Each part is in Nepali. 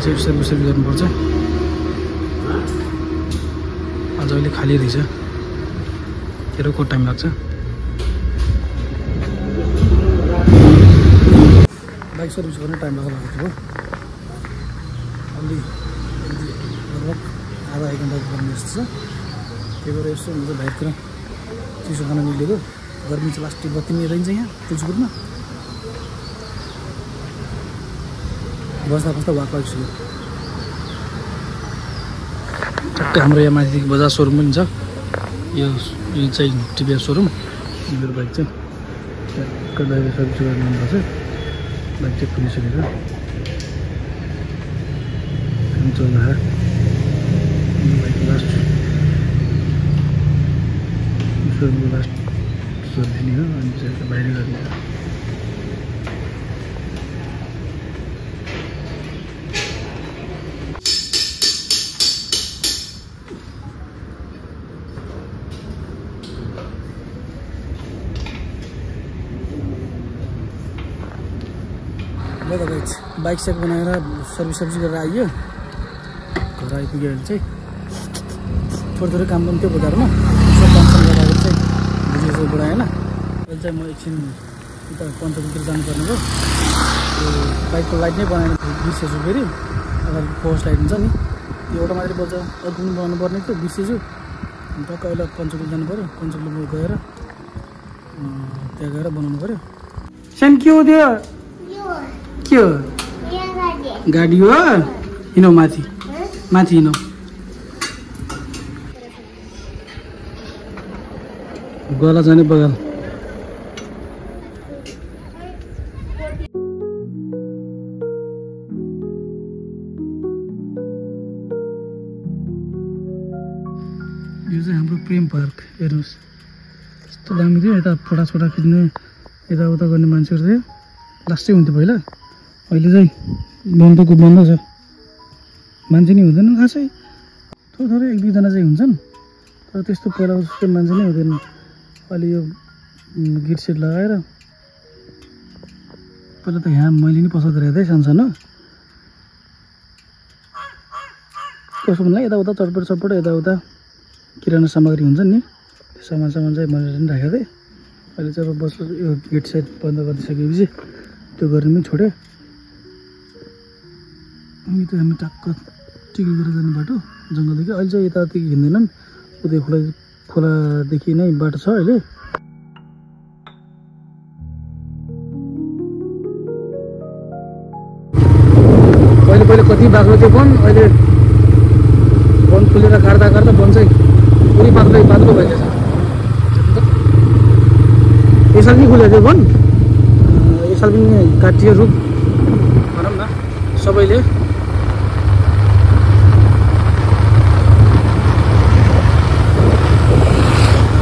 बाइक चाहिँ सर्भिस गर्नुपर्छ। आज अहिले खाली रहेछ, केको टाइम लाग्छ। बाइक सर्भिस गर्ने टाइम लागेको थियो। अलि लगभग आधा 1 घन्टा गर्नु जस्तो छ। त्यही भएर यसो हुन्छ बाहिरतिर चिसो खाना मिलेको। गर्मी चाहिँ लास्ट बत्ती नै रहन्छ यहाँ तुलसीपुरमा। बस्दा बस्दा वाक आइसक्यो। ठ्याक्कै हाम्रो यहाँ माथि बजाज सोरुम पनि छ। यो चाहिँ टिभीएस सोरुम। मेरो बाइक चाहिँ ठ्याक्क ड्राइभर सर्भिस गर्नु मनपर्छ। बाइक चाहिँ खुलिसकेको चल्दा बाइक लास्ट सोरुमको लास्ट सर्भिस नि हो। अनि चाहिँ बाहिर गर्ने बाइक सेक बनाएर सर्भिस गरेर आइयो। घर आइपुग्यो भने चाहिँ थोरै काम पनि थियो बजारमा। यसो कामसाम गरेर चाहिँ बिजनेस बढाएन। अहिले चाहिँ म एकछिन उता पञ्चपुरतिर जानुपर्ने भयो। त्यो बाइकको लाइट नै बनाएन, बिर्सेछु। फेरि अगाडि फोर्स लाइट हुन्छ नि, त्यो एउटा मात्रै बल्छ। अर्को पनि बनाउनु पर्ने थियो, बिर्सेछु। टक्क अहिले पञ्चपुर जानु पऱ्यो। पञ्चपुर गएर त्यहाँ गएर बनाउनु पऱ्यो। सानो के हो त्यो? के हो? गाडी हो। हिँडौ माथि हिँडौ। गोला जाने बगाल। यो चाहिँ हाम्रो प्रेम पार्क हेर्नुहोस्। यस्तो दामी थियो। यता फोटा खिच्ने यताउता गर्ने मान्छेहरू थियो। लास्टै हुन्थ्यो पहिला। अहिले चाहिँ बन्द छ। मान्छे नै हुँदैन खासै। थोरै 1-2 जना चाहिँ हुन्छन्, तर त्यस्तो पहिला जस्तो मान्छे नै हुँदैन। अहिले यो गेट सेट लगाएर पहिला त यहाँ मैले नि पसल गरेको थिएँ सानो कस्तो भन्दा यताउता चटपट यताउता किराना सामग्री हुन्छ नि, त्यो सामान चाहिँ मैले पनि राखेको थिएँ। अहिले चाहिँ अब बस्नु यो गेट सेट बन्द गरिसकेपछि त्यो गर्ने पनि छोडेँ। अनि त हामी टक्क टिकल गरेर जाने बाटो जङ्गलदेखि। अहिले चाहिँ यतादेखि हिँड्दैनन्, उतै खोलादेखि नै बाटो छ अहिले। पहिले कति बाक्लो थियो वन, अहिले वन खुलेर काट्दा वन चाहिँ पुरै बाक्लो भइरहेछ। यसपालि नि खुलेको थियो वन, यसपालि पनि काटियो रुख भनौँ न सबैले।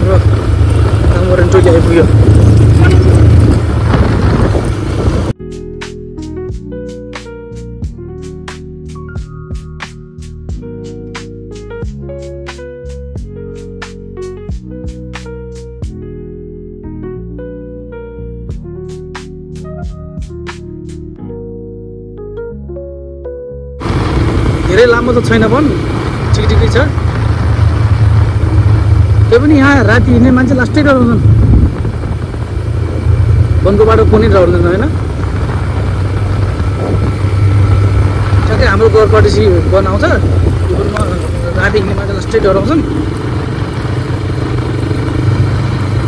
काम गरेर टोली आइपुग्यो। धेरै लामो त छैन वन, ठिकै छ। त्यो पनि यहाँ राति हिँड्ने मान्छे लास्टै डराउँछन्। वनको बाटो कुनै डराउँदैन होइन। ठ्याक्कै हाम्रो घरपट्टि वन आउँछ, राति हिँड्ने मान्छे लास्टै डराउँछन्।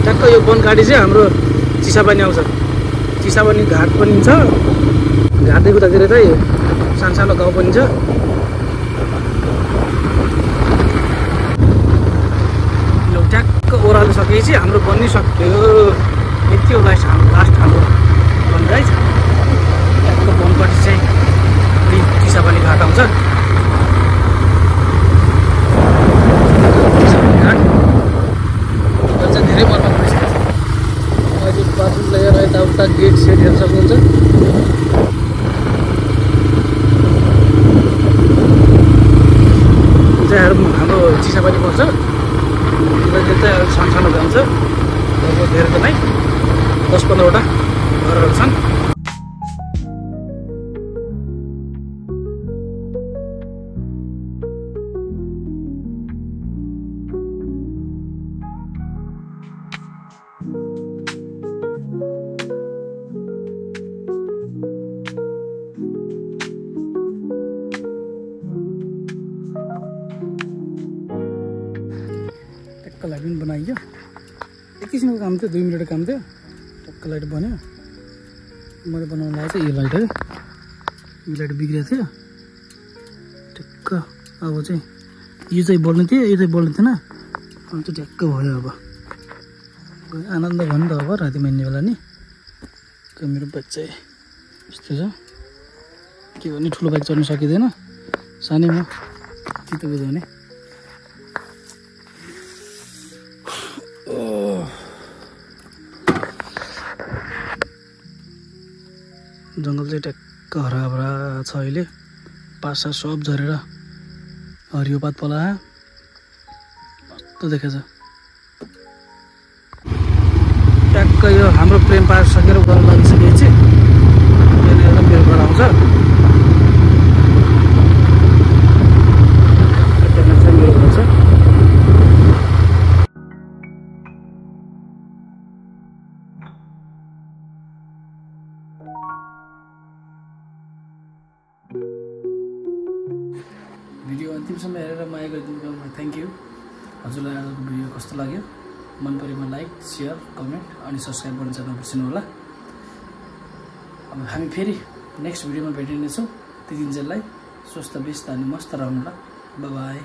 ठ्याक्क यो वन गाडी चाहिँ हाम्रो चिसापानी आउँछ। चिसापानी घाट पनि छ। घाटदेखि उतातिर चाहिँ सानो गाउँ पनि छ। ओह्रालो सकेपछि हाम्रो बन्नै सक्यो। यति हो लास्ट हाम्रो वन गाइज। ट्याक्क वनपट्टि चाहिँ चिसापानी घाट आउँछ। घाट चाहिँ धेरै वनमा परिसकेको छ। अहिले बाथरुम लिएर यताउता गेट सेट हेर्न सक्नुहुन्छ। चाहिँ हाम्रो चिसापानी पर्छ। चाहिँ सानो गाउँ छ, धेरै त नै 10-15वटा घरहरू छन्। क्या एकैछिनको काम थियो 2 मिनेटको काम थियो टक्क लाइट बन्यो मैले बनाउन लागेको चाहिँ यो लाइट है यो लाइट बिग्रेको थियो टक्क अब चाहिँ यो चाहिँ बल्ने थियो यो चाहिँ बल्ने थिएन अनि चाहिँ ट्याक्क भयो अब आनन्द भयो नि त अब राति मान्ने बेला नि त्यो मेरो बाइक चाहिँ यस्तो छ के भने ठुलो बाइक चढ्न सकिँदैन सानैमा चित्त बुझाउने जङ्गल चाहिँ ट्याक्क हराभरा छ अहिले पासा सब झरेर हरियो पात पला मस्तो देखेछ ट्याक्क यो हाम्रो प्रेम पार सकेर गर्न लागिसकेपछि यहाँनिर मेरो घर आउँछ मेरो घर छ भिडियो अन्तिमसम्म हेरेर माया गरिदिनुभयो थ्याङ्क यू हजुरलाई आजको भिडियो कस्तो लाग्यो मन परेमा लाइक सेयर कमेन्ट अनि सब्सक्राइब गर्न चाहिँ नबिर्सिनु होला अब हामी फेरि नेक्स्ट भिडियोमा भेटिनेछौँ त्यतिन्जेललाई स्वस्थ व्यस्त अनि मस्त रहनु होला बाई बाई